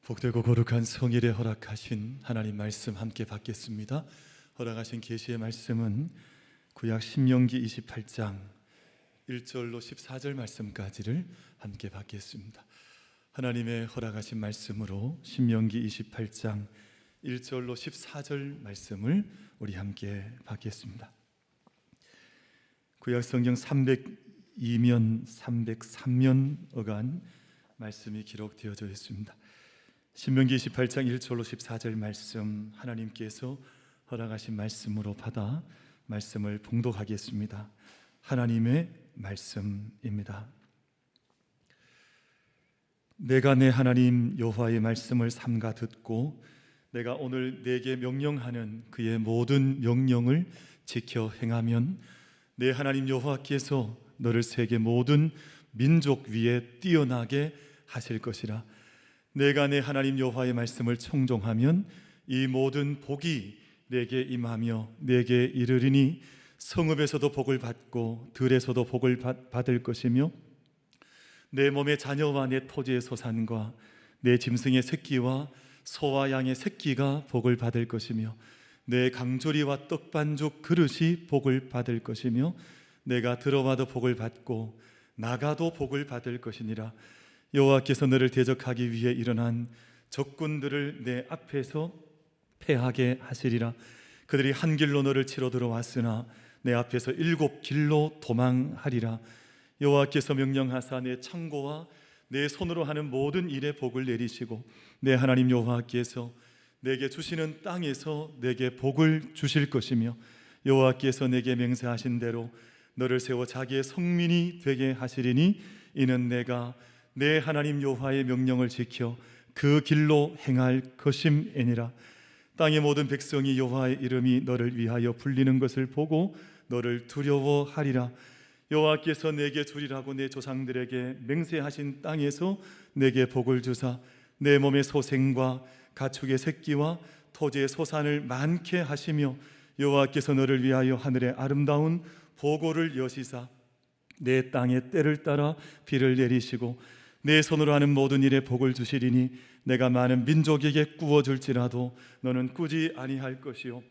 복되고 거룩한 성일에 허락하신 하나님 말씀 함께 받겠습니다. 허락하신 계시의 말씀은 구약 신명기 28장 1절로 14절 말씀까지를 함께 받겠습니다. 하나님의 허락하신 말씀으로 신명기 28장 1절로 14절 말씀을 우리 함께 받겠습니다. 구약 성경 302면 303면 어간 말씀이 기록되어져 있습니다. 신명기 28장 1절로 14절 말씀, 하나님께서 허락하신 말씀으로 받아 말씀을 봉독하겠습니다. 하나님의 말씀입니다. 내가 내 하나님 여호와의 말씀을 삼가 듣고 내가 오늘 내게 명령하는 그의 모든 명령을 지켜 행하면 내 하나님 여호와께서 너를 세계 모든 민족 위에 뛰어나게 하실 것이라. 내가 내 하나님 여호와의 말씀을 청종하면 이 모든 복이 내게 임하며 내게 이르리니 성읍에서도 복을 받고 들에서도 복을 받을 것이며 내 몸의 자녀와 내 토지의 소산과 내 짐승의 새끼와 소와 양의 새끼가 복을 받을 것이며 내 강조리와 떡반죽 그릇이 복을 받을 것이며 내가 들어와도 복을 받고 나가도 복을 받을 것이니라. 여호와께서 너를 대적하기 위해 일어난 적군들을 내 앞에서 패하게 하시리라. 그들이 한 길로 너를 치러 들어왔으나 내 앞에서 7길로 도망하리라. 여호와께서 명령하사 내 창고와 내 손으로 하는 모든 일에 복을 내리시고 내 하나님 여호와께서 내게 주시는 땅에서 내게 복을 주실 것이며 여호와께서 내게 맹세하신 대로 너를 세워 자기의 성민이 되게 하시리니 이는 내가 내 하나님 여호와의 명령을 지켜 그 길로 행할 것임이니라. 땅의 모든 백성이 여호와의 이름이 너를 위하여 불리는 것을 보고 너를 두려워하리라. 여호와께서 내게 주리라고 내 조상들에게 맹세하신 땅에서 내게 복을 주사 내 몸의 소생과 가축의 새끼와 토지의 소산을 많게 하시며 여호와께서 너를 위하여 하늘의 아름다운 보고를 여시사 내 땅의 때를 따라 비를 내리시고 내 손으로 하는 모든 일에 복을 주시리니 내가 많은 민족에게 구워줄지라도 너는 꾸지 아니할 것이요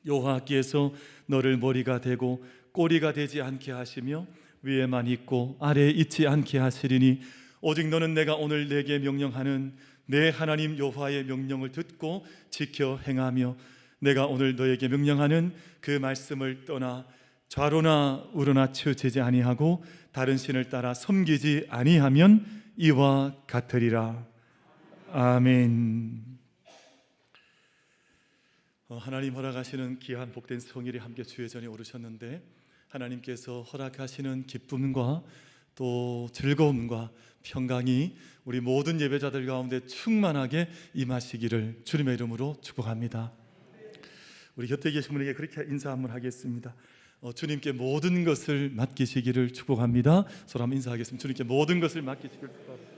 여호와께서 너를 머리가 되고 꼬리가 되지 않게 하시며 위에만 있고 아래에 있지 않게 하시리니 오직 너는 내가 오늘 내게 명령하는 내 하나님 여호와의 명령을 듣고 지켜 행하며 내가 오늘 너에게 명령하는 그 말씀을 떠나 좌로나 우로나 치우치지 아니하고 다른 신을 따라 섬기지 아니하면 이와 같으리라. 아멘. 하나님 허락하시는 귀한 복된 성일이 함께 주의 전에 오르셨는데 하나님께서 허락하시는 기쁨과 또 즐거움과 평강이 우리 모든 예배자들 가운데 충만하게 임하시기를 주님의 이름으로 축복합니다. 우리 곁에 계신 분에게 그렇게 인사 한번 하겠습니다. 주님께 모든 것을 맡기시기를 축복합니다. 서로 한번 인사하겠습니다. 주님께 모든 것을 맡기시기를 축복합니다.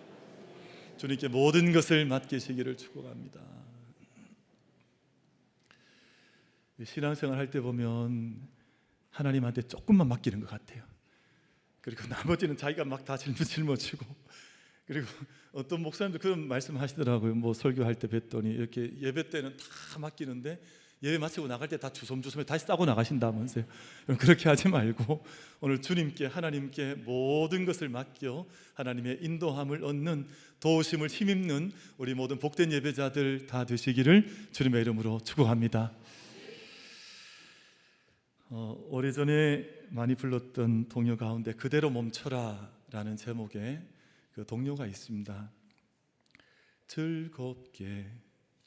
주님께 모든 것을 맡기시기를 축복합니다. 신앙생활 할 때 보면 하나님한테 조금만 맡기는 것 같아요. 그리고 나머지는 자기가 막 다 짊어지고 그리고 어떤 목사님도 그런 말씀 하시더라고요. 뭐 설교할 때 뵀더니 이렇게 예배 때는 다 맡기는데 예배 마치고 나갈 때 다 주섬주섬 다시 싸고 나가신다면서요. 그렇게 하지 말고 오늘 주님께 하나님께 모든 것을 맡겨 하나님의 인도함을 얻는 도우심을 힘입는 우리 모든 복된 예배자들 다 되시기를 주님의 이름으로 축복합니다. 오래전에 많이 불렀던 동요 가운데 그대로 멈춰라 라는 제목의 그 동요가 있습니다. 즐겁게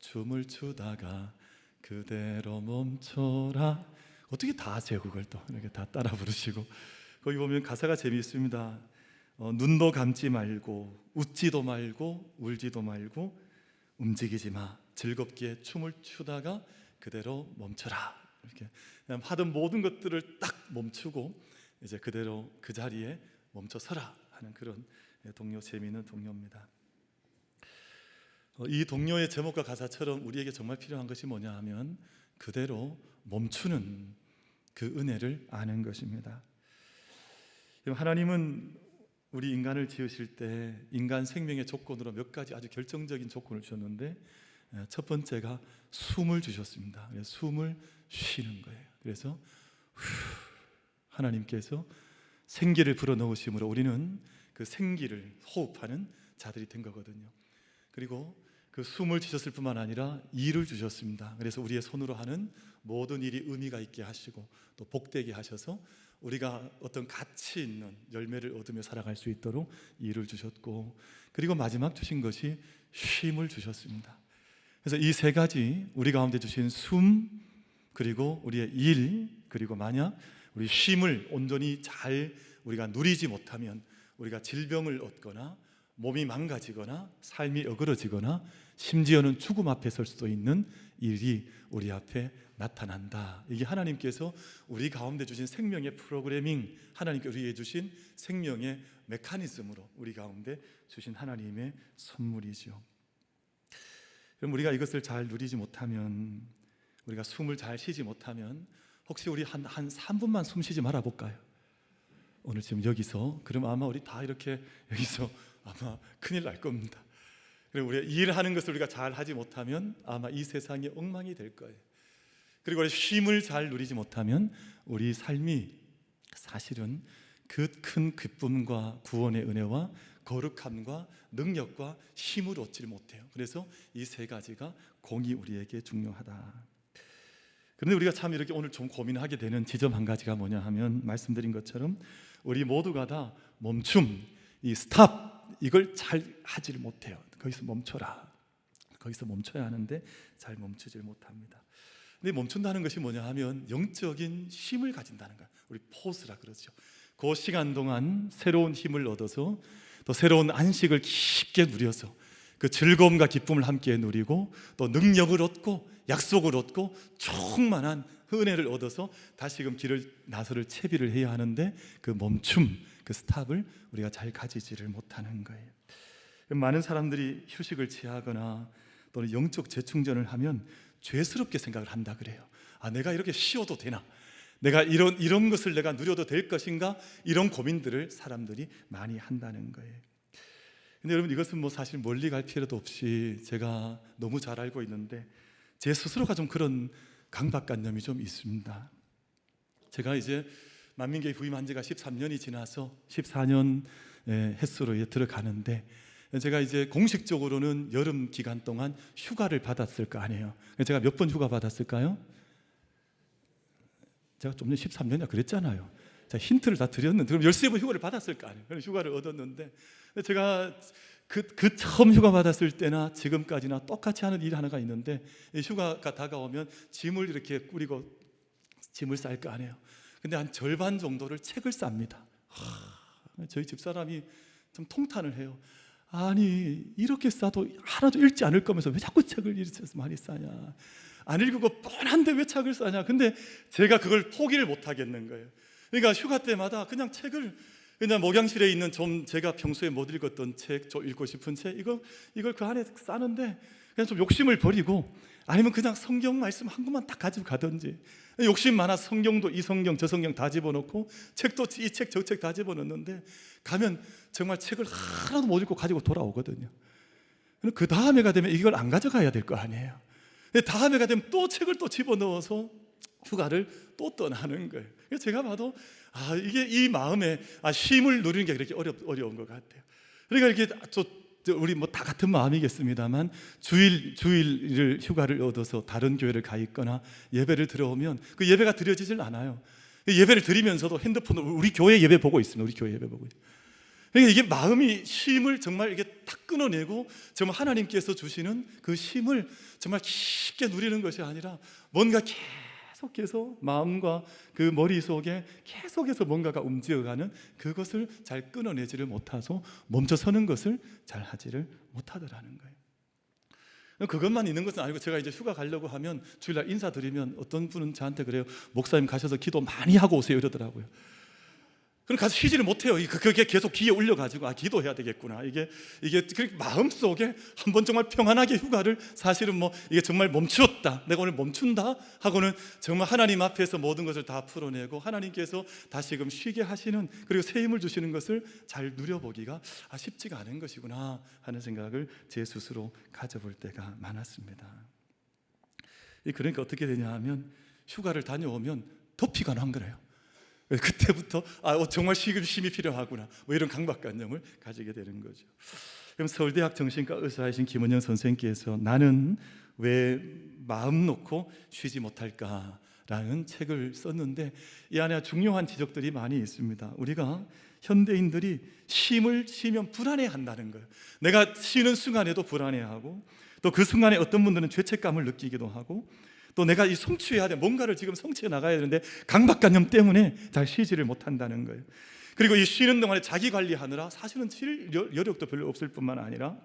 춤을 추다가 그대로 멈춰라. 어떻게 다 아세요? 그걸 또 이렇게 다 따라 부르시고 거기 보면 가사가 재미있습니다. 눈도 감지 말고 웃지도 말고 울지도 말고 움직이지 마. 즐겁게 춤을 추다가 그대로 멈춰라. 이렇게 그냥 하던 모든 것들을 딱 멈추고 이제 그대로 그 자리에 멈춰서라 하는 그런 동요, 재미있는 동요입니다. 이 동요의 제목과 가사처럼 우리에게 정말 필요한 것이 뭐냐 하면 그대로 멈추는 그 은혜를 아는 것입니다. 하나님은 우리 인간을 지으실 때 인간 생명의 조건으로 몇 가지 아주 결정적인 조건을 주셨는데, 첫 번째가 숨을 주셨습니다. 숨을 쉬는 거예요. 그래서 하나님께서 생기를 불어넣으심으로 우리는 그 생기를 호흡하는 자들이 된 거거든요. 그리고 그 숨을 주셨을 뿐만 아니라 일을 주셨습니다. 그래서 우리의 손으로 하는 모든 일이 의미가 있게 하시고 또 복되게 하셔서 우리가 어떤 가치 있는 열매를 얻으며 살아갈 수 있도록 일을 주셨고, 그리고 마지막 주신 것이 쉼을 주셨습니다. 그래서 이 세 가지 우리 가운데 주신 숨, 그리고 우리의 일, 그리고 만약 우리 쉼을 온전히 잘 우리가 누리지 못하면 우리가 질병을 얻거나 몸이 망가지거나 삶이 어그러지거나 심지어는 죽음 앞에 설 수도 있는 일이 우리 앞에 나타난다. 이게 하나님께서 우리 가운데 주신 생명의 프로그래밍, 하나님께 우리에게 주신 생명의 메커니즘으로 우리 가운데 주신 하나님의 선물이죠. 그럼 우리가 이것을 잘 누리지 못하면, 우리가 숨을 잘 쉬지 못하면 혹시 우리 한 3분만 숨 쉬지 말아 볼까요? 오늘 지금 여기서. 그럼 아마 우리 다 이렇게 여기서 아마 큰일 날 겁니다. 그리고 우리가 일하는 것을 우리가 잘 하지 못하면 아마 이 세상이 엉망이 될 거예요. 그리고 우리 쉼을 잘 누리지 못하면 우리 삶이 사실은 그 큰 기쁨과 구원의 은혜와 거룩함과 능력과 힘을 얻지를 못해요. 그래서 이 세 가지가 공이 우리에게 중요하다. 그런데 우리가 참 이렇게 오늘 좀 고민하게 되는 지점 한 가지가 뭐냐 하면, 말씀드린 것처럼 우리 모두가 다 멈춤, 이 스탑, 이걸 잘 하지를 못해요. 거기서 멈춰라, 거기서 멈춰야 하는데 잘 멈추질 못합니다. 근데 멈춘다는 것이 뭐냐 하면 영적인 힘을 가진다는 거야. 우리 포스라 그러죠. 그 시간 동안 새로운 힘을 얻어서 또 새로운 안식을 깊게 누려서 그 즐거움과 기쁨을 함께 누리고 또 능력을 얻고 약속을 얻고 충만한 은혜를 얻어서 다시금 길을 나서를 채비를 해야 하는데, 그 멈춤, 그 스탑을 우리가 잘 가지지를 못하는 거예요. 많은 사람들이 휴식을 취하거나 또는 영적 재충전을 하면 죄스럽게 생각을 한다 그래요. 아, 내가 이렇게 쉬어도 되나? 내가 이런 것을 내가 누려도 될 것인가? 이런 고민들을 사람들이 많이 한다는 거예요. 근데 여러분, 이것은 뭐 사실 멀리 갈 필요도 없이 제가 너무 잘 알고 있는데, 제 스스로가 좀 그런 강박관념이 좀 있습니다. 제가 이제 만민교회 부임한 지가 13년이 지나서 14년 횟수로 들어가는데, 제가 이제 공식적으로는 여름 기간 동안 휴가를 받았을 거 아니에요. 제가 몇 번 휴가 받았을까요? 제가 좀 전에 13년이나 그랬잖아요. 제가 힌트를 다 드렸는데, 그럼 13번 휴가를 받았을 거 아니에요. 그래서 휴가를 얻었는데, 제가 그 처음 휴가 받았을 때나 지금까지나 똑같이 하는 일이 하나가 있는데, 휴가가 다가오면 짐을 이렇게 꾸리고 짐을 쌀 거 아니에요. 근데 한 절반 정도를 책을 쌉니다. 저희 집사람이 좀 통탄을 해요. 아니, 이렇게 싸도 하나도 읽지 않을 거면서 왜 자꾸 책을 이렇게 많이 싸냐, 안 읽고 뻔한데 왜 책을 싸냐. 근데 제가 그걸 포기를 못 하겠는 거예요. 그러니까 휴가 때마다 그냥 책을, 그냥 목양실에 있는 좀 제가 평소에 못 읽었던 책, 좀 읽고 싶은 책, 이걸 그 안에 싸는데 그냥 좀 욕심을 버리고, 아니면 그냥 성경 말씀 한 권만 딱 가지고 가든지. 욕심 많아 성경도 이 성경 저 성경 다 집어넣고 책도 이 책 저 책 다 집어넣는데, 가면 정말 책을 하나도 못 읽고 가지고 돌아오거든요. 그 다음에가 되면 이걸 안 가져가야 될 거 아니에요. 다음에가 되면 또 책을 또 집어넣어서 휴가를 또 떠나는 거예요. 그래서 제가 봐도 이게 이 마음에 쉼을 누리는 게 그렇게 어려운 것 같아요. 그러니까 이렇게 우리 뭐 다 같은 마음이겠습니다만, 주일을 휴가를 얻어서 다른 교회를 가 있거나 예배를 들어오면 그 예배가 드려지질 않아요. 예배를 드리면서도 핸드폰으로 우리 교회 예배 보고 있습니다. 우리 교회 예배 보고. 그러니까 이게 마음이 쉼을 정말 이게 탁 끊어내고 정말 하나님께서 주시는 그 쉼을 정말 깊게 누리는 것이 아니라, 뭔가 계속해서 마음과 그 머릿속에 계속해서 뭔가가 움직여가는 그것을 잘 끊어내지를 못해서 멈춰서는 것을 잘 하지를 못하더라는 거예요. 그것만 있는 것은 아니고, 제가 이제 휴가 가려고 하면 주일날 인사드리면 어떤 분은 저한테 그래요. 목사님 가셔서 기도 많이 하고 오세요 이러더라고요. 그럼 가서 쉬지를 못해요. 그게 계속 귀에 울려가지고 기도해야 되겠구나. 이게 마음속에 한번 정말 평안하게 휴가를 사실은 이게 정말 멈추었다, 내가 오늘 멈춘다 하고는 정말 하나님 앞에서 모든 것을 다 풀어내고 하나님께서 다시금 쉬게 하시는, 그리고 새 힘을 주시는 것을 잘 누려보기가 쉽지가 않은 것이구나 하는 생각을 제 스스로 가져볼 때가 많았습니다. 그러니까 어떻게 되냐 하면 휴가를 다녀오면 더 피가 난 거예요. 그때부터 정말 쉼이 필요하구나, 이런 강박관념을 가지게 되는 거죠. 그럼 서울대학 정신과 의사이신 김은영 선생님께서 나는 왜 마음 놓고 쉬지 못할까라는 책을 썼는데, 이 안에 중요한 지적들이 많이 있습니다. 우리가 현대인들이 쉼을 쉬면 불안해한다는 거예요. 내가 쉬는 순간에도 불안해하고, 또 그 순간에 어떤 분들은 죄책감을 느끼기도 하고, 또 내가 성취해야 돼, 뭔가를 지금 성취해 나가야 되는데 강박관념 때문에 잘 쉬지를 못한다는 거예요. 그리고 이 쉬는 동안에 자기 관리하느라 사실은 쉴 여력도 별로 없을 뿐만 아니라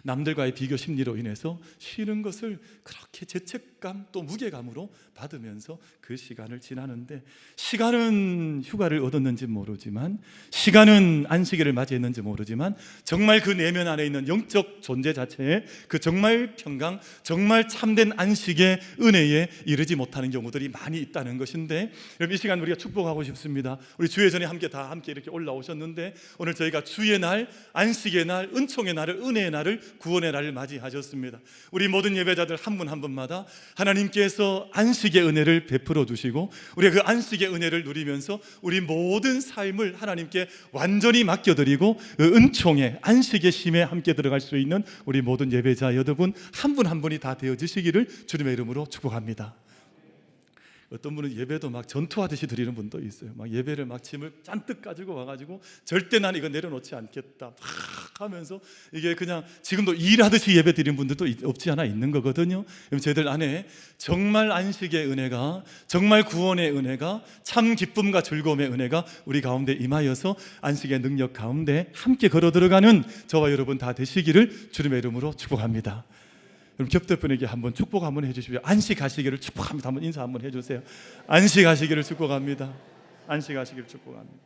남들과의 비교 심리로 인해서 쉬는 것을 그렇게 죄책감 또 무게감으로 받으면서 그 시간을 지나는데, 시간은 휴가를 얻었는지 모르지만, 시간은 안식일을 맞이했는지 모르지만, 정말 그 내면 안에 있는 영적 존재 자체에 그 정말 평강, 정말 참된 안식의 은혜에 이르지 못하는 경우들이 많이 있다는 것인데, 여러분 이 시간 우리가 축복하고 싶습니다. 우리 주의 전에 함께 이렇게 올라오셨는데, 오늘 저희가 주의 날, 안식의 날, 은총의 날을, 은혜의 날을, 구원의 날을 맞이하셨습니다. 우리 모든 예배자들 한 분 한 분마다 하나님께서 안식의 은혜를 베풀어 주시고, 우리가 그 안식의 은혜를 누리면서 우리 모든 삶을 하나님께 완전히 맡겨드리고 그 은총의 안식의 쉼에 함께 들어갈 수 있는 우리 모든 예배자 여러분 한 분 한 분이 다 되어지시기를 주님의 이름으로 축복합니다. 어떤 분은 예배도 막 전투하듯이 드리는 분도 있어요. 막 예배를 막 짐을 잔뜩 가지고 와가지고 절대 난 이거 내려놓지 않겠다 막 하면서, 이게 그냥 지금도 일하듯이 예배 드리는 분들도 없지 않아 있는 거거든요. 그럼 저희들 안에 정말 안식의 은혜가, 정말 구원의 은혜가, 참 기쁨과 즐거움의 은혜가 우리 가운데 임하여서 안식의 능력 가운데 함께 걸어 들어가는 저와 여러분 다 되시기를 주님의 이름으로 축복합니다. 그럼 겹대분에게 한번 축복 한번 해주십시오. 안식하시기를 축복합니다. 한번 인사 한번 해주세요. 안식하시기를 축복합니다. 안식하시기를 축복합니다.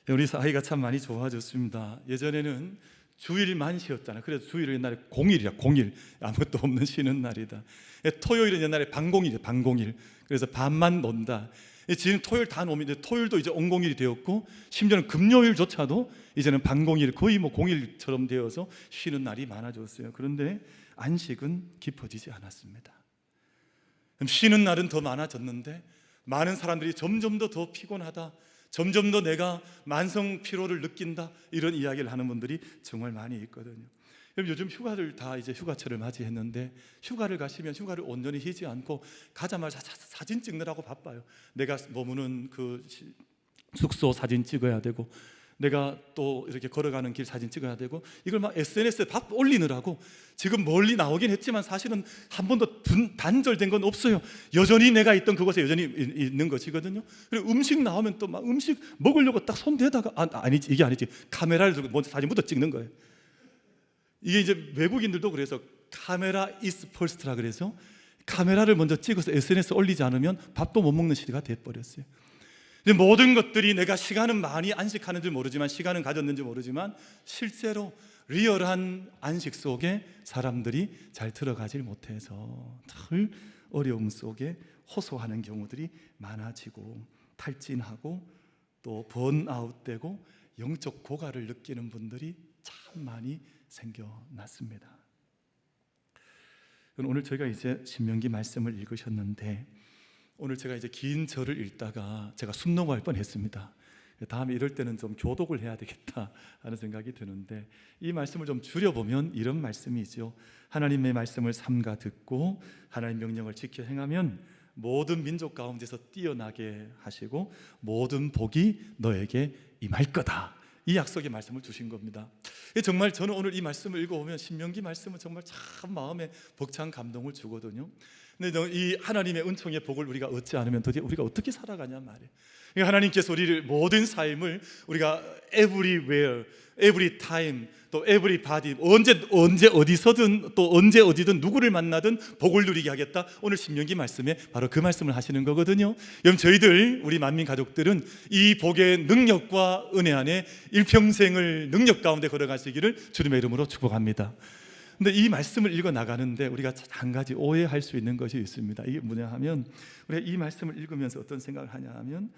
우리 사이가 참 많이 좋아졌습니다. 예전에는 주일만 쉬었잖아요. 그래서 주일은 옛날에 공일이야, 공일. 아무것도 없는 쉬는 날이다. 토요일은 옛날에 반공일이야, 반공일. 그래서 밤만 논다. 지금 토요일 다 노면 토요일도 이제 온공일이 되었고, 심지어는 금요일조차도 이제는 반공일, 거의 공일처럼 되어서 쉬는 날이 많아졌어요. 그런데 안식은 깊어지지 않았습니다. 쉬는 날은 더 많아졌는데, 많은 사람들이 점점 더 피곤하다, 점점 더 내가 만성 피로를 느낀다, 이런 이야기를 하는 분들이 정말 많이 있거든요. 요즘 휴가를 다 이제 휴가철을 맞이했는데, 휴가를 가시면 휴가를 온전히 쉬지 않고 가자마자 사진 찍느라고 바빠요. 내가 머무는 그 숙소 사진 찍어야 되고, 내가 또 이렇게 걸어가는 길 사진 찍어야 되고, 이걸 막 SNS에 밥 올리느라고 지금 멀리 나오긴 했지만 사실은 한 번도 단절된 건 없어요. 여전히 내가 있던 그곳에 여전히 있는 것이거든요. 그리고 음식 나오면 또 막 음식 먹으려고 딱 손 대다가 아니지, 이게 아니지, 카메라를 들고 먼저 사진부터 찍는 거예요. 이게 이제 외국인들도 그래서 카메라 is first라 그래서 카메라를 먼저 찍어서 SNS 올리지 않으면 밥도 못 먹는 시대가 돼버렸어요. 모든 것들이 내가 시간은 많이 안식하는 줄 모르지만, 시간은 가졌는지 모르지만, 실제로 리얼한 안식 속에 사람들이 잘 들어가질 못해서 늘 어려움 속에 호소하는 경우들이 많아지고, 탈진하고 또 번아웃되고 영적 고갈을 느끼는 분들이 참 많이 생겨났습니다. 오늘 저희가 이제 신명기 말씀을 읽으셨는데, 오늘 제가 이제 긴 절을 읽다가 제가 숨 넘어갈 뻔했습니다. 다음에 이럴 때는 좀 교독을 해야 되겠다 하는 생각이 드는데, 이 말씀을 좀 줄여보면 이런 말씀이죠. 하나님의 말씀을 삼가 듣고 하나님 명령을 지켜 행하면 모든 민족 가운데서 뛰어나게 하시고 모든 복이 너에게 임할 거다. 이 약속의 말씀을 주신 겁니다. 정말 저는 오늘 이 말씀을 읽어보면 신명기 말씀은 정말 참 마음에 벅찬 감동을 주거든요. 근데 이 하나님의 은총의 복을 우리가 얻지 않으면 도대체 우리가 어떻게 살아가냐 말이에요. 그러니까 하나님께서 우리를 모든 삶을 우리가 everywhere, every time, 또 everybody, 언제 어디서든 또 언제 어디든 누구를 만나든 복을 누리게 하겠다. 오늘 신명기 말씀에 바로 그 말씀을 하시는 거거든요. 여러분, 저희들 우리 만민 가족들은 이 복의 능력과 은혜 안에 일평생을 능력 가운데 걸어가시기를 주님의 이름으로 축복합니다. 근데 이 말씀을 읽어 나가는데 우리가 한 가지 오해할 수 있는 것이 있습니다. 이게 뭐냐 하면, 우리가 이 말씀을 읽으면서 어떤 생각을 하냐 하면,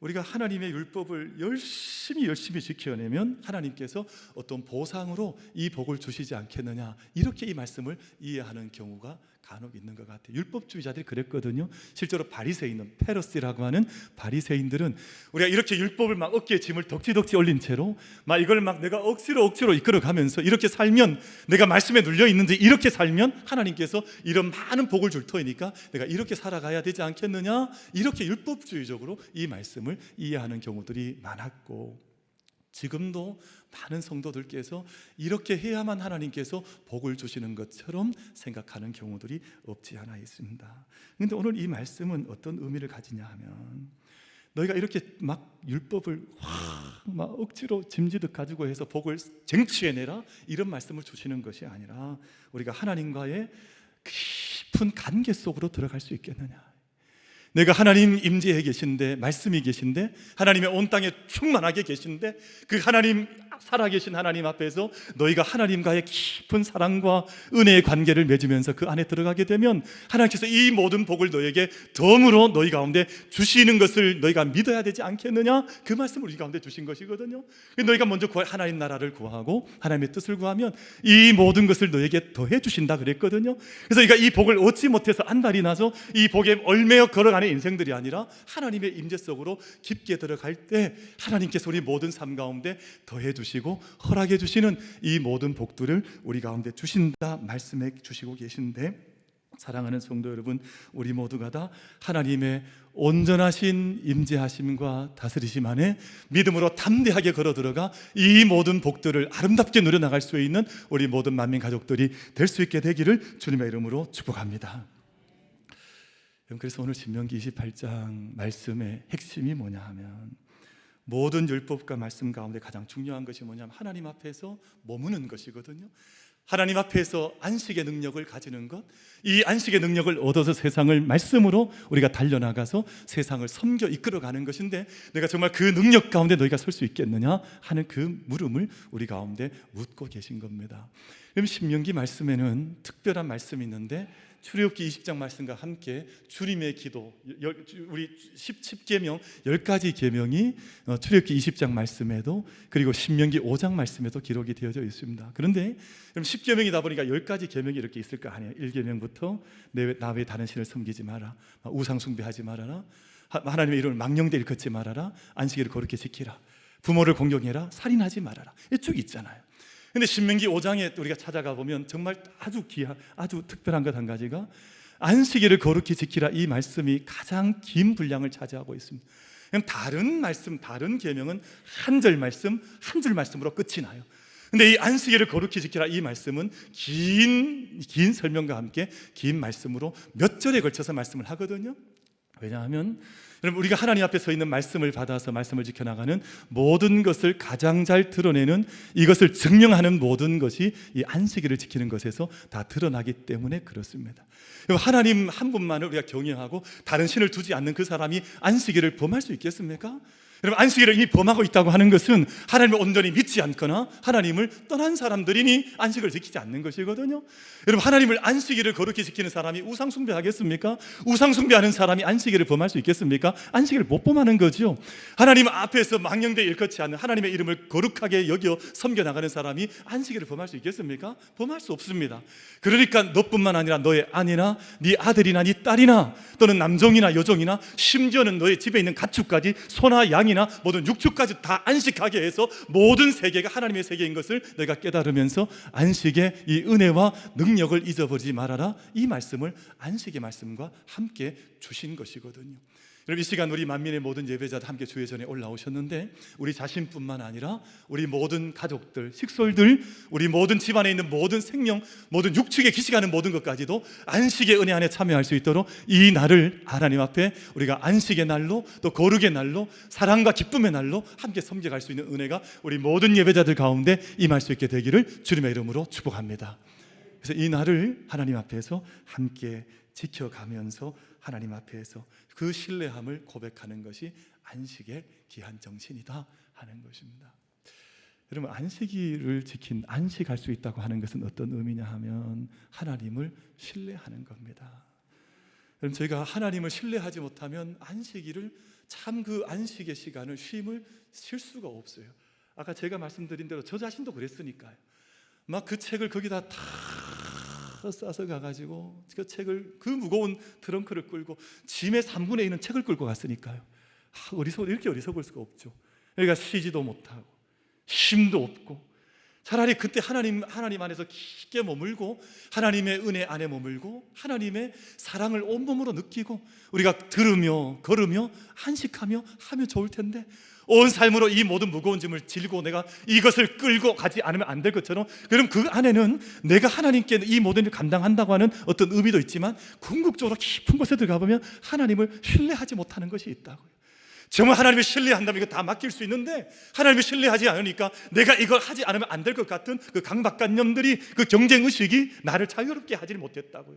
우리가 하나님의 율법을 열심히 지켜내면 하나님께서 어떤 보상으로 이 복을 주시지 않겠느냐, 이렇게 이 말씀을 이해하는 경우가 간혹 있는 것 같아요. 율법주의자들이 그랬거든요. 실제로 바리새인은, 페르시라고 하는 바리새인들은 우리가 이렇게 율법을 막 어깨에 짐을 덕지덕지 올린 채로 막 이걸 막 내가 억지로 이끌어가면서 이렇게 살면, 내가 말씀에 눌려 있는데 이렇게 살면 하나님께서 이런 많은 복을 줄 터이니까 내가 이렇게 살아가야 되지 않겠느냐, 이렇게 율법주의적으로 이 말씀을 이해하는 경우들이 많았고, 지금도 많은 성도들께서 이렇게 해야만 하나님께서 복을 주시는 것처럼 생각하는 경우들이 없지 않아 있습니다. 그런데 오늘 이 말씀은 어떤 의미를 가지냐 하면, 너희가 이렇게 막 율법을 막 억지로 짐지듯 가지고 해서 복을 쟁취해내라, 이런 말씀을 주시는 것이 아니라 우리가 하나님과의 깊은 관계 속으로 들어갈 수 있겠느냐. 내가 하나님 임재에 계신데, 말씀이 계신데, 하나님의 온 땅에 충만하게 계신데, 그 하나님, 살아계신 하나님 앞에서 너희가 하나님과의 깊은 사랑과 은혜의 관계를 맺으면서 그 안에 들어가게 되면 하나님께서 이 모든 복을 너에게 덤으로 너희 가운데 주시는 것을 너희가 믿어야 되지 않겠느냐, 그 말씀을 우리 가운데 주신 것이거든요. 너희가 먼저 하나님 나라를 구하고 하나님의 뜻을 구하면 이 모든 것을 너에게 더해 주신다 그랬거든요. 그래서 우리가 이 복을 얻지 못해서 안달이 나서 이 복에 얽매여 걸어가는 인생들이 아니라 하나님의 임재 속으로 깊게 들어갈 때 하나님께서 우리 모든 삶 가운데 더해 주시고 허락해 주시는 이 모든 복들을 우리 가운데 주신다 말씀해 주시고 계신데, 사랑하는 성도 여러분, 우리 모두가 다 하나님의 온전하신 임재하심과 다스리심 안에 믿음으로 담대하게 걸어 들어가 이 모든 복들을 아름답게 누려나갈 수 있는 우리 모든 만민 가족들이 될 수 있게 되기를 주님의 이름으로 축복합니다. 그래서 오늘 신명기 28장 말씀의 핵심이 뭐냐 하면, 모든 율법과 말씀 가운데 가장 중요한 것이 뭐냐면 하나님 앞에서 머무는 것이거든요. 하나님 앞에서 안식의 능력을 가지는 것, 이 안식의 능력을 얻어서 세상을 말씀으로 우리가 달려나가서 세상을 섬겨 이끌어가는 것인데, 내가 정말 그 능력 가운데 너희가 설 수 있겠느냐 하는 그 물음을 우리 가운데 묻고 계신 겁니다. 그럼 신명기 말씀에는 특별한 말씀이 있는데, 출애굽기 20장 말씀과 함께 주님의 기도, 우리 10계명 10가지 계명이 출애굽기 20장 말씀에도, 그리고 신명기 5장 말씀에도 기록이 되어져 있습니다. 그런데 10계명이다 보니까 10가지 계명이 이렇게 있을 거 아니에요. 1계명부터 나 외에 다른 신을 섬기지 마라, 우상 숭배하지 말아라, 하나님의 이름을 망령되 일컫지 말아라, 안식일을 거룩히 지키라, 부모를 공경해라, 살인하지 말아라, 쭉 있잖아요. 근데 신명기 5장에 우리가 찾아가 보면 정말 아주 아주 특별한 것 한 가지가 안식일을 거룩히 지키라, 이 말씀이 가장 긴 분량을 차지하고 있습니다. 다른 말씀, 다른 계명은 한 절 말씀, 한 줄 말씀으로 끝이 나요. 근데 이 안식일을 거룩히 지키라, 이 말씀은 긴 설명과 함께 긴 말씀으로 몇 절에 걸쳐서 말씀을 하거든요. 왜냐하면 여러분, 우리가 하나님 앞에 서 있는 말씀을 받아서 말씀을 지켜나가는 모든 것을 가장 잘 드러내는, 이것을 증명하는 모든 것이 이 안식일을 지키는 것에서 다 드러나기 때문에 그렇습니다. 하나님 한 분만을 우리가 경외하고 다른 신을 두지 않는 그 사람이 안식일을 범할 수 있겠습니까? 여러분, 안식일을 이미 범하고 있다고 하는 것은 하나님을 온전히 믿지 않거나 하나님을 떠난 사람들이니 안식을 지키지 않는 것이거든요. 여러분, 하나님을 안식일을 거룩히 지키는 사람이 우상 숭배하겠습니까? 우상 숭배하는 사람이 안식일을 범할 수 있겠습니까? 안식일을 못 범하는 거죠. 하나님 앞에서 망령되이 일컫지 않는, 하나님의 이름을 거룩하게 여겨 섬겨나가는 사람이 안식일을 범할 수 있겠습니까? 범할 수 없습니다. 그러니까 너뿐만 아니라 너의 아내나 네 아들이나 네 딸이나 또는 남종이나 여종이나 심지어는 너의 집에 있는 가축까지, 소나 양이나 모든 육축까지 다 안식하게 해서 모든 세계가 하나님의 세계인 것을 너희가 깨달으면서 안식의 이 은혜와 능력을 잊어버리지 말아라, 이 말씀을 안식의 말씀과 함께 주신 것이거든요. 여러분, 이 시간 우리 만민의 모든 예배자들 함께 주의 전에 올라오셨는데, 우리 자신뿐만 아니라 우리 모든 가족들, 식솔들, 우리 모든 집안에 있는 모든 생명, 모든 육축에 기식하는 모든 것까지도 안식의 은혜 안에 참여할 수 있도록 이 날을 하나님 앞에 우리가 안식의 날로, 또 거룩의 날로, 사랑과 기쁨의 날로 함께 섬겨갈 수 있는 은혜가 우리 모든 예배자들 가운데 임할 수 있게 되기를 주님의 이름으로 축복합니다. 그래서 이 날을 하나님 앞에서 함께 지켜가면서 하나님 앞에서 그 신뢰함을 고백하는 것이 안식의 귀한 정신이다 하는 것입니다. 여러분, 안식일을 지킨, 안식할 수 있다고 하는 것은 어떤 의미냐 하면 하나님을 신뢰하는 겁니다. 여러분, 저희가 하나님을 신뢰하지 못하면 안식일을, 참 그 안식의 시간을, 쉼을 쉴 수가 없어요. 아까 제가 말씀드린 대로 저 자신도 그랬으니까요. 막 그 책을 거기다 다 싸서 가가지고 그 책을, 그 무거운 트렁크를 끌고 짐의 3분의 1은 책을 끌고 갔으니까요. 이렇게 어리석을 수가 없죠. 그러니까 쉬지도 못하고 쉼도 없고, 차라리 그때 하나님 안에서 깊게 머물고 하나님의 은혜 안에 머물고 하나님의 사랑을 온몸으로 느끼고 우리가 들으며 걸으며 안식하며 하면 좋을 텐데, 온 삶으로 이 모든 무거운 짐을 질고 내가 이것을 끌고 가지 않으면 안 될 것처럼, 그럼 그 안에는 내가 하나님께 이 모든 일을 감당한다고 하는 어떤 의미도 있지만 궁극적으로 깊은 곳에 들어가 보면 하나님을 신뢰하지 못하는 것이 있다고요. 정말 하나님을 신뢰한다면 이거 다 맡길 수 있는데, 하나님을 신뢰하지 않으니까 내가 이걸 하지 않으면 안 될 것 같은 그 강박관념들이, 그 경쟁의식이 나를 자유롭게 하지 못했다고요.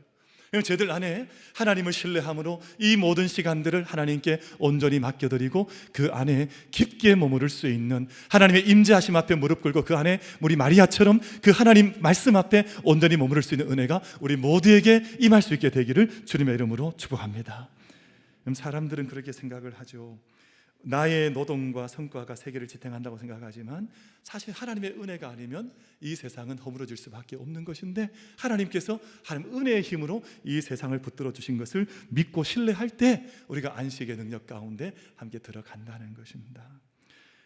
저희들 안에 하나님을 신뢰함으로 이 모든 시간들을 하나님께 온전히 맡겨드리고 그 안에 깊게 머무를 수 있는, 하나님의 임재하심 앞에 무릎 꿇고 그 안에 우리 마리아처럼 그 하나님 말씀 앞에 온전히 머무를 수 있는 은혜가 우리 모두에게 임할 수 있게 되기를 주님의 이름으로 축복합니다. 사람들은 그렇게 생각을 하죠. 나의 노동과 성과가 세계를 지탱한다고 생각하지만 사실 하나님의 은혜가 아니면 이 세상은 허물어질 수밖에 없는 것인데, 하나님께서 하나님 은혜의 힘으로 이 세상을 붙들어 주신 것을 믿고 신뢰할 때 우리가 안식의 능력 가운데 함께 들어간다는 것입니다.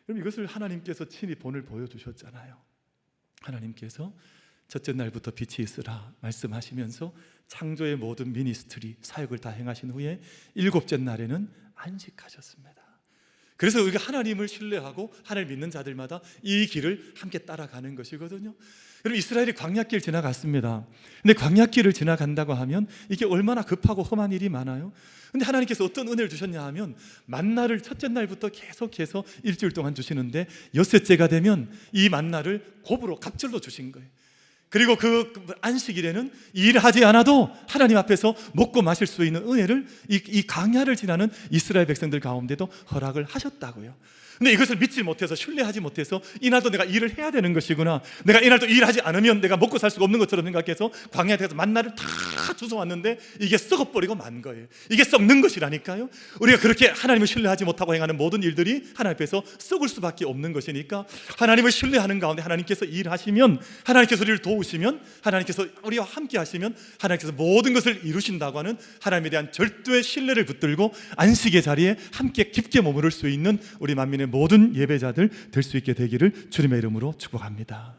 그럼 이것을 하나님께서 친히 본을 보여주셨잖아요. 하나님께서 첫째 날부터 빛이 있으라 말씀하시면서 창조의 모든 미니스트리, 사역을 다 행하신 후에 일곱째 날에는 안식하셨습니다. 그래서 우리가 하나님을 신뢰하고 하나님을 믿는 자들마다 이 길을 함께 따라가는 것이거든요. 여러분, 이스라엘이 광야길 지나갔습니다. 근데 광야길을 지나간다고 하면 이게 얼마나 급하고 험한 일이 많아요. 근데 하나님께서 어떤 은혜를 주셨냐 하면 만나를 첫째 날부터 계속해서 일주일 동안 주시는데 여섯째가 되면 이 만나를 곱으로 갑절로 주신 거예요. 그리고 그 안식일에는 일하지 않아도 하나님 앞에서 먹고 마실 수 있는 은혜를 이 광야를 지나는 이스라엘 백성들 가운데도 허락을 하셨다고요. 근데 이것을 믿지 못해서, 신뢰하지 못해서 이날도 내가 일을 해야 되는 것이구나, 내가 이날도 일하지 않으면 내가 먹고 살 수가 없는 것처럼 생각해서 광야에 대해서 만나를 다 주워왔는데 이게 썩어버리고 만 거예요. 이게 썩는 것이라니까요. 우리가 그렇게 하나님을 신뢰하지 못하고 행하는 모든 일들이 하나님 앞에서 썩을 수밖에 없는 것이니까, 하나님을 신뢰하는 가운데 하나님께서 일하시면, 하나님께서 우리를 도우시면, 하나님께서 우리와 함께 하시면 하나님께서 모든 것을 이루신다고 하는 하나님에 대한 절도의 신뢰를 붙들고 안식의 자리에 함께 깊게 머무를 수 있는 우리 만민의 모든 예배자들 될 수 있게 되기를 주님의 이름으로 축복합니다.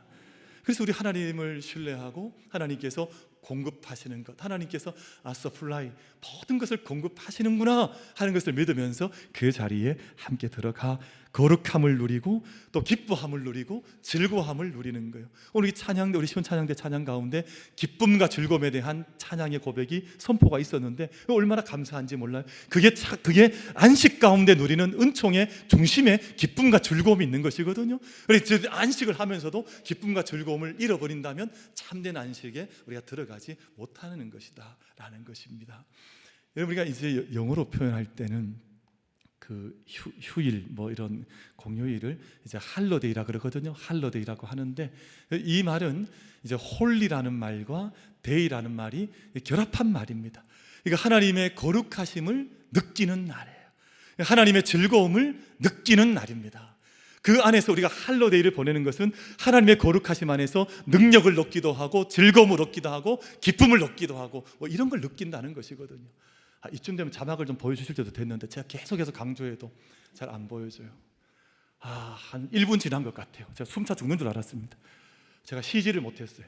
그래서 우리 하나님을 신뢰하고 하나님께서 공급하시는 것, 하나님께서 서플라이, 모든 것을 공급하시는구나 하는 것을 믿으면서 그 자리에 함께 들어가 거룩함을 누리고 또 기뻐함을 누리고 즐거움을 누리는 거예요. 오늘 이 찬양대, 우리 시원 찬양대 찬양 가운데 기쁨과 즐거움에 대한 찬양의 고백이 선포가 있었는데 얼마나 감사한지 몰라요. 그게 안식 가운데 누리는 은총의 중심에 기쁨과 즐거움이 있는 것이거든요. 그래서 안식을 하면서도 기쁨과 즐거움을 잃어버린다면 참된 안식에 우리가 들어가지 못하는 것이다 라는 것입니다. 여러분, 우리가 이제 영어로 표현할 때는 그 휴일, 뭐 이런 공휴일을 이제 할러데이라 그러거든요. 할러데이라고 하는데, 이 말은 이제 홀리라는 말과 데이라는 말이 결합한 말입니다. 그러니까 하나님의 거룩하심을 느끼는 날이에요. 하나님의 즐거움을 느끼는 날입니다. 그 안에서 우리가 할러데이를 보내는 것은 하나님의 거룩하심 안에서 능력을 얻기도 하고 즐거움을 얻기도 하고 기쁨을 얻기도 하고 뭐 이런 걸 느낀다는 것이거든요. 이쯤 되면 자막을 좀 보여주실 때도 됐는데 제가 계속해서 강조해도 잘 안 보여줘요. 한 1분 지난 것 같아요. 제가 숨차 죽는 줄 알았습니다. 제가 쉬지를 못했어요.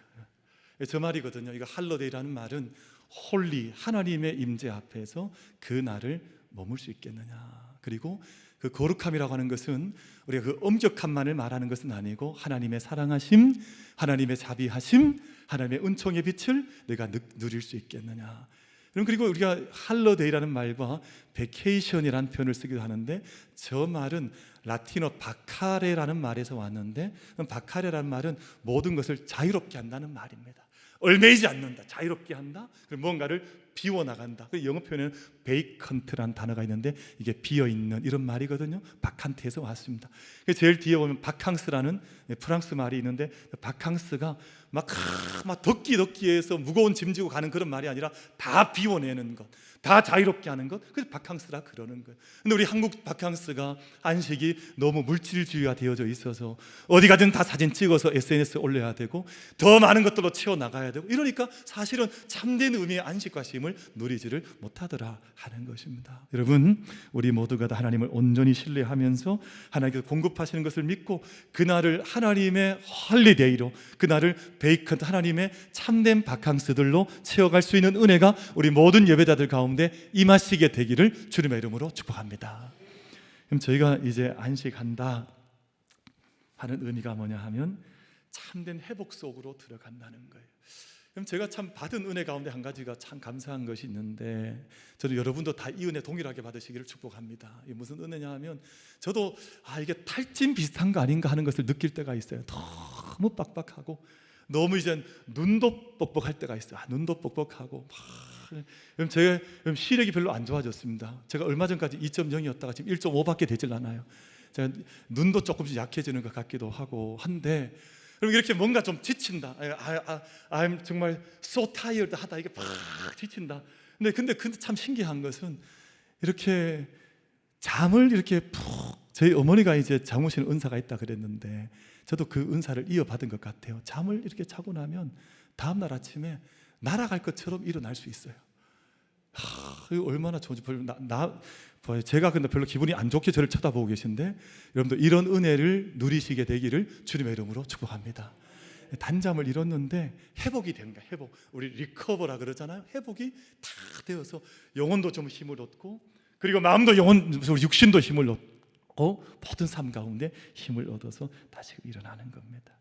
저 말이거든요. 이거 할러데이라는 말은 홀리, 하나님의 임재 앞에서 그 날을 머물 수 있겠느냐. 그리고 그 거룩함이라고 하는 것은 우리가 그 엄격함만을 말하는 것은 아니고 하나님의 사랑하심, 하나님의 자비하심, 하나님의 은총의 빛을 내가 누릴 수 있겠느냐. 그리고 우리가 할러데이라는 말과 베케이션이라는 표현을 쓰기도 하는데, 저 말은 라틴어 바카레라는 말에서 왔는데, 바카레라는 말은 모든 것을 자유롭게 한다는 말입니다. 얽매이지 않는다, 자유롭게 한다, 그리고 뭔가를 비워나간다. 영어 표현에는 베이컨트라는 단어가 있는데 이게 비어있는 이런 말이거든요. 바칸트에서 왔습니다. 제일 뒤에 보면 바캉스라는 프랑스 말이 있는데, 바캉스가 막 덕기덕기해서 무거운 짐 지고 가는 그런 말이 아니라 다 비워내는 것, 다 자유롭게 하는 것, 그래서 바캉스라 그러는 거예요. 근데 우리 한국 바캉스가 안식이 너무 물질주의가 되어져 있어서 어디 가든 다 사진 찍어서 SNS에 올려야 되고 더 많은 것들로 채워나가야 되고, 이러니까 사실은 참된 의미의 안식과 쉼을 누리지를 못하더라 하는 것입니다. 여러분, 우리 모두가 다 하나님을 온전히 신뢰하면서 하나님께서 공급하시는 것을 믿고 그날을 하나님의 홀리데이로, 그날을 베이컨 하나님의 참된 바캉스들로 채워갈 수 있는 은혜가 우리 모든 예배자들 가운데 임하시게 되기를 주님의 이름으로 축복합니다. 그럼 저희가 이제 안식한다 하는 의미가 뭐냐 하면 참된 회복 속으로 들어간다는 거예요. 그럼 제가 참 받은 은혜 가운데 한 가지가 참 감사한 것이 있는데, 저도 여러분도 다 이 은혜 동일하게 받으시기를 축복합니다. 이게 무슨 은혜냐 하면, 저도 이게 탈진 비슷한 거 아닌가 하는 것을 느낄 때가 있어요. 너무 빡빡하고 너무 이제 눈도 뻑뻑할 때가 있어요. 눈도 뻑뻑하고 그럼 제가 시력이 별로 안 좋아졌습니다. 제가 얼마 전까지 2.0이었다가 지금 1.5밖에 되질 않아요. 제가 눈도 조금씩 약해지는 것 같기도 하고 한데, 그럼 이렇게 뭔가 좀 지친다. I'm 정말 so tired 하다, 이게 팍 지친다. 근데 참 신기한 것은 이렇게 잠을 이렇게 푹, 저희 어머니가 이제 잠오시는 은사가 있다 그랬는데 저도 그 은사를 이어받은 것 같아요. 잠을 이렇게 자고 나면 다음날 아침에 날아갈 것처럼 일어날 수 있어요. 이거 얼마나 좋은지. 제가 근데 별로 기분이 안 좋게 저를 쳐다보고 계신데, 여러분들 이런 은혜를 누리시게 되기를 주님의 이름으로 축복합니다. 단잠을 잃었는데 회복이 되는 거야. 회복. 우리 리커버라 그러잖아요. 회복이 다 되어서 영혼도 좀 힘을 얻고, 그리고 마음도 육신도 힘을 얻고 모든 삶 가운데 힘을 얻어서 다시 일어나는 겁니다.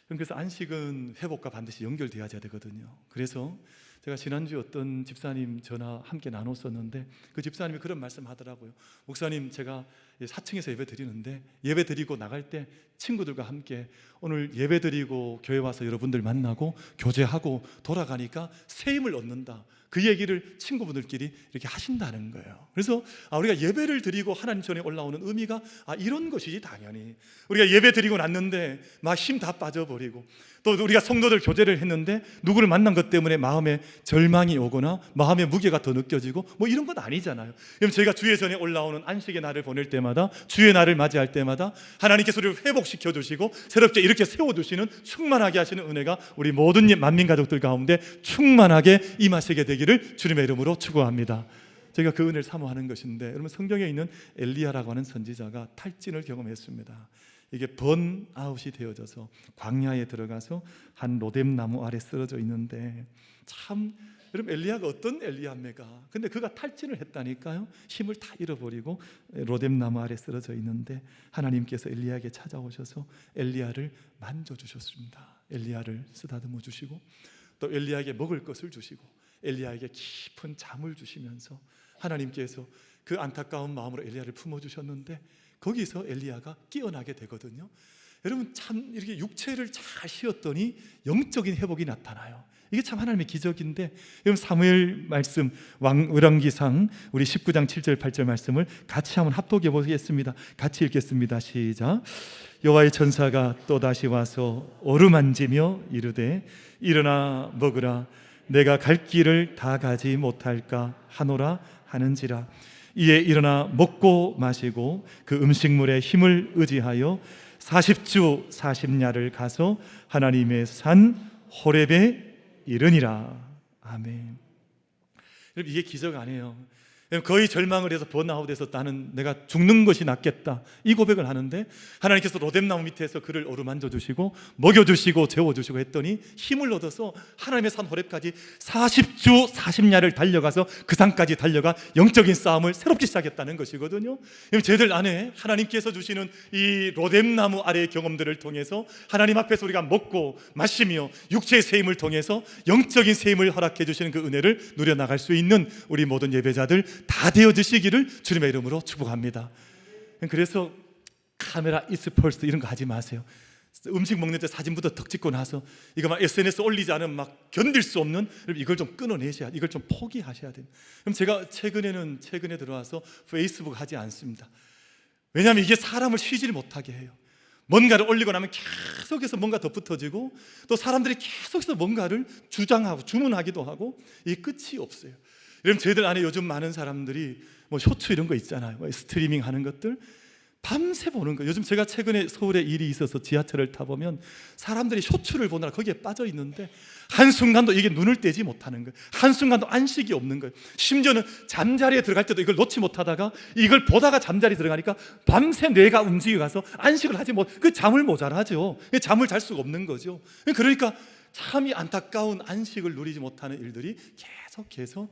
그래서 안식은 회복과 반드시 연결되어야 되거든요. 그래서 제가 지난주에 어떤 집사님 전화 함께 나눴었는데, 그 집사님이 그런 말씀 하더라고요. 목사님, 제가 4층에서 예배 드리는데 예배 드리고 나갈 때 친구들과 함께 오늘 예배 드리고 교회 와서 여러분들 만나고 교제하고 돌아가니까 새 힘을 얻는다, 그 얘기를 친구분들끼리 이렇게 하신다는 거예요. 그래서 우리가 예배를 드리고 하나님 전에 올라오는 의미가 이런 것이지. 당연히 우리가 예배 드리고 났는데 막 힘 다 빠져버리고, 또 우리가 성도들 교제를 했는데 누구를 만난 것 때문에 마음에 절망이 오거나 마음의 무게가 더 느껴지고 이런 건 아니잖아요. 그럼 저희가 주의 전에 올라오는 안식의 날을 보낼 때마다, 주의 날을 맞이할 때마다 하나님께서 우리를 회복시켜 주시고 새롭게 이렇게 세워두시는, 충만하게 하시는 은혜가 우리 모든 만민 가족들 가운데 충만하게 임하시게 되기를 주님의 이름으로 축원합니다. 저희가 그 은혜를 사모하는 것인데, 여러분, 성경에 있는 엘리야라고 하는 선지자가 탈진을 경험했습니다. 이게 번아웃이 되어져서 광야에 들어가서 한 로뎀나무 아래 쓰러져 있는데, 참 여러분, 엘리야가 어떤 엘리야입니까? 근데 그가 탈진을 했다니까요. 힘을 다 잃어버리고 로뎀나무 아래 쓰러져 있는데 하나님께서 엘리야에게 찾아오셔서 엘리야를 만져주셨습니다. 엘리야를 쓰다듬어 주시고 또 엘리야에게 먹을 것을 주시고 엘리야에게 깊은 잠을 주시면서 하나님께서 그 안타까운 마음으로 엘리야를 품어주셨는데, 거기서 엘리야가 깨어나게 되거든요. 여러분, 참 이렇게 육체를 잘 쉬었더니 영적인 회복이 나타나요. 이게 참 하나님의 기적인데, 여러분, 사무엘 말씀 열왕기상 우리 19장 7절 8절 말씀을 같이 한번 합독해 보겠습니다. 같이 읽겠습니다. 시작. 여호와의 천사가 또다시 와서 어루만지며 이르되 일어나 먹으라, 내가 갈 길을 다 가지 못할까 하노라 하는지라. 이에 일어나 먹고 마시고 그 음식물의 힘을 의지하여 40주 40야를 가서 하나님의 산 호렙에 이르니라. 아멘. 여러분, 이게 기적 아니에요. 거의 절망을 해서 번아웃해서 나는 내가 죽는 것이 낫겠다 이 고백을 하는데 하나님께서 로뎀나무 밑에서 그를 어루만져 주시고 먹여주시고 재워주시고 했더니 힘을 얻어서 하나님의 산 호렙까지 40주 40야를 달려가서 그 산까지 달려가 영적인 싸움을 새롭게 시작했다는 것이거든요. 저희들 안에 하나님께서 주시는 이 로뎀나무 아래의 경험들을 통해서 하나님 앞에서 우리가 먹고 마시며 육체의 세임을 통해서 영적인 세임을 허락해 주시는 그 은혜를 누려나갈 수 있는 우리 모든 예배자들 다 되어지시기를 주님의 이름으로 축복합니다. 그래서 카메라 is first 이런 거 하지 마세요. 음식 먹는 데 사진부터 턱 찍고 나서 이거 막 SNS 올리지 않으면 막 견딜 수 없는, 이걸 좀 끊어내셔야, 이걸 좀 포기하셔야 돼요. 그럼 제가 최근에 들어와서 페이스북 하지 않습니다. 왜냐하면 이게 사람을 쉬질 못하게 해요. 뭔가를 올리고 나면 계속해서 뭔가 더 붙어지고 또 사람들이 계속해서 뭔가를 주장하고 주문하기도 하고 이게 끝이 없어요. 여러분, 저희들 안에 요즘 많은 사람들이 뭐 쇼츠 이런 거 있잖아요. 스트리밍 하는 것들 밤새 보는 거. 요즘 제가 최근에 서울에 일이 있어서 지하철을 타보면 사람들이 쇼츠를 보느라 거기에 빠져 있는데 한순간도 이게 눈을 떼지 못하는 거예요. 한순간도 안식이 없는 거예요. 심지어는 잠자리에 들어갈 때도 이걸 놓지 못하다가 이걸 보다가 잠자리 들어가니까 밤새 뇌가 움직여가서 안식을 하지 못, 그 잠을 모자라죠. 잠을 잘 수가 없는 거죠. 그러니까 참이 안타까운 안식을 누리지 못하는 일들이 계속해서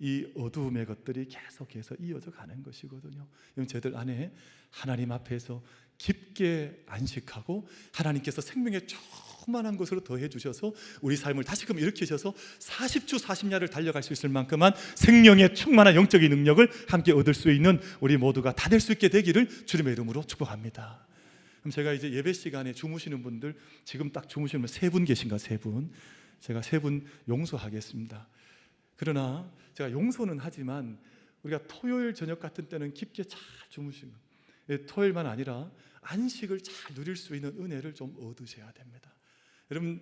이 어두움의 것들이 계속해서 이어져 가는 것이거든요. 저희들 안에 하나님 앞에서 깊게 안식하고 하나님께서 생명의 충만한 것으로 더해 주셔서 우리 삶을 다시금 일으키셔서 40주 40야를 달려갈 수 있을 만큼만 생명의 충만한 영적인 능력을 함께 얻을 수 있는 우리 모두가 다 될 수 있게 되기를 주님의 이름으로 축복합니다. 그럼 제가 이제 예배 시간에 주무시는 분들, 지금 딱 주무시는 분 3분 계신가? 3분. 제가 3분 용서하겠습니다. 그러나 제가 용서는 하지만 우리가 토요일 저녁 같은 때는 깊게 잘 주무시고, 토요일만 아니라 안식을 잘 누릴 수 있는 은혜를 좀 얻으셔야 됩니다. 여러분,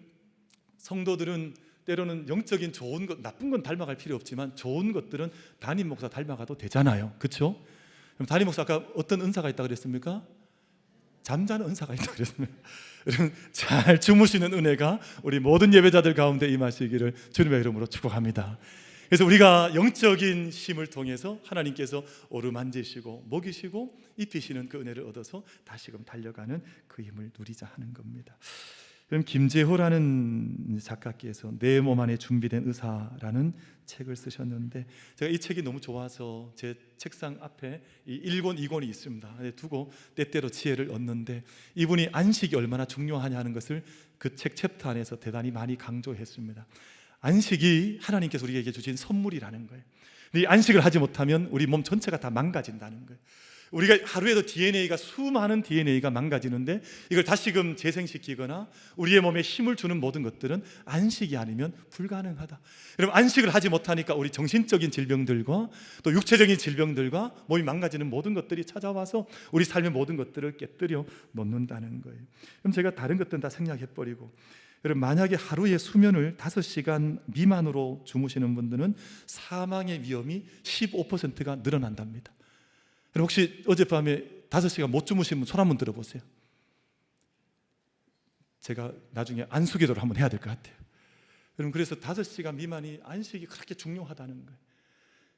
성도들은 때로는 영적인 좋은 것, 나쁜 건 닮아갈 필요 없지만 좋은 것들은 담임 목사 닮아가도 되잖아요. 그렇죠? 그럼 담임 목사 아까 어떤 은사가 있다고 그랬습니까? 잠자는 은사가 있다고 그랬습니다. 여러분, 잘 주무시는 은혜가 우리 모든 예배자들 가운데 임하시기를 주님의 이름으로 축복합니다. 그래서 우리가 영적인 쉼을 통해서 하나님께서 어루만지시고 먹이시고 입히시는 그 은혜를 얻어서 다시금 달려가는 그 힘을 누리자 하는 겁니다. 그럼 김재호라는 작가께서 내 몸 안에 준비된 의사라는 책을 쓰셨는데 제가 이 책이 너무 좋아서 제 책상 앞에 이 1권, 2권이 있습니다. 두고 때때로 지혜를 얻는데 이분이 안식이 얼마나 중요하냐 하는 것을 그 책 챕터 안에서 대단히 많이 강조했습니다. 안식이 하나님께서 우리에게 주신 선물이라는 거예요. 이 안식을 하지 못하면 우리 몸 전체가 다 망가진다는 거예요. 우리가 하루에도 수많은 DNA가 망가지는데 이걸 다시금 재생시키거나 우리의 몸에 힘을 주는 모든 것들은 안식이 아니면 불가능하다. 여러분, 안식을 하지 못하니까 우리 정신적인 질병들과 또 육체적인 질병들과 몸이 망가지는 모든 것들이 찾아와서 우리 삶의 모든 것들을 깨뜨려 놓는다는 거예요. 그럼 제가 다른 것들은 다 생략해버리고, 여러분, 만약에 하루에 수면을 5시간 미만으로 주무시는 분들은 사망의 위험이 15%가 늘어난답니다. 혹시 어젯밤에 5시간 못 주무신 분 손 한번 들어보세요. 제가 나중에 안수기도를 한번 해야 될 것 같아요. 여러분, 그래서 5시간 미만이 안식이 그렇게 중요하다는 거예요.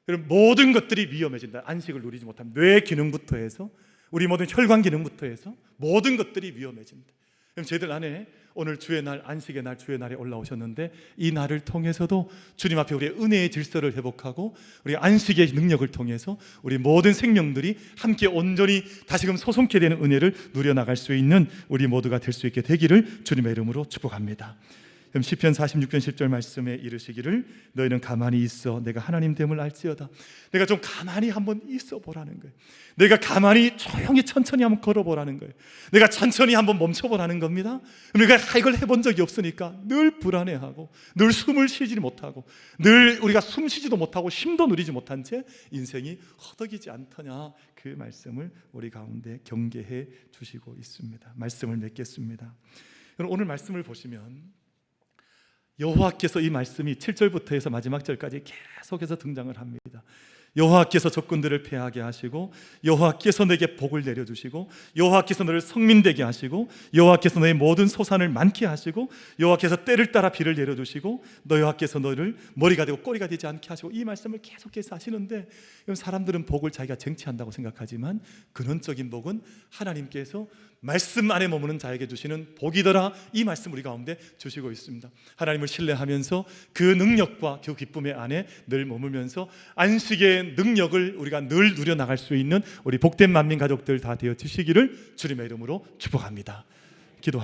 여러분, 모든 것들이 위험해진다. 안식을 누리지 못하면 뇌 기능부터 해서 우리 모든 혈관 기능부터 해서 모든 것들이 위험해진다. 그럼 저희들 안에 오늘 주의 날, 안식의 날, 주의 날에 올라오셨는데 이 날을 통해서도 주님 앞에 우리의 은혜의 질서를 회복하고 우리 안식의 능력을 통해서 우리 모든 생명들이 함께 온전히 다시금 소송케 되는 은혜를 누려나갈 수 있는 우리 모두가 될 수 있게 되기를 주님의 이름으로 축복합니다. 그럼 시편 46편 10절 말씀에 이르시기를 너희는 가만히 있어 내가 하나님 됨을 알지어다. 내가 좀 가만히 한번 있어 보라는 거예요. 내가 가만히 조용히 천천히 한번 걸어보라는 거예요. 내가 천천히 한번 멈춰보라는 겁니다. 우리가 이걸 해본 적이 없으니까 늘 불안해하고 늘 숨을 쉬지 못하고 늘 우리가 숨 쉬지도 못하고 힘도 누리지 못한 채 인생이 허덕이지 않더냐, 그 말씀을 우리 가운데 경계해 주시고 있습니다. 말씀을 맺겠습니다. 오늘 말씀을 보시면 여호와께서 이 말씀이 7절부터 해서 마지막 절까지 계속해서 등장을 합니다. 여호와께서 적군들을 패하게 하시고, 여호와께서 내게 복을 내려주시고, 여호와께서 너를 성민되게 하시고, 여호와께서 너의 모든 소산을 많게 하시고, 여호와께서 때를 따라 비를 내려주시고, 여호와께서 너를 머리가 되고 꼬리가 되지 않게 하시고, 이 말씀을 계속해서 하시는데, 사람들은 복을 자기가 쟁취한다고 생각하지만 근원적인 복은 하나님께서 말씀 안에 머무는 자에게 주시는 복이더라, 이 말씀 우리 가운데 주시고 있습니다. 하나님을 신뢰하면서 그 능력과 그 기쁨의 안에 늘 머물면서 안식의 능력을 우리가 늘 누려나갈 수 있는 우리 복된 만민 가족들 다 되어 주시기를 주님의 이름으로 축복합니다. 기도하겠습니다.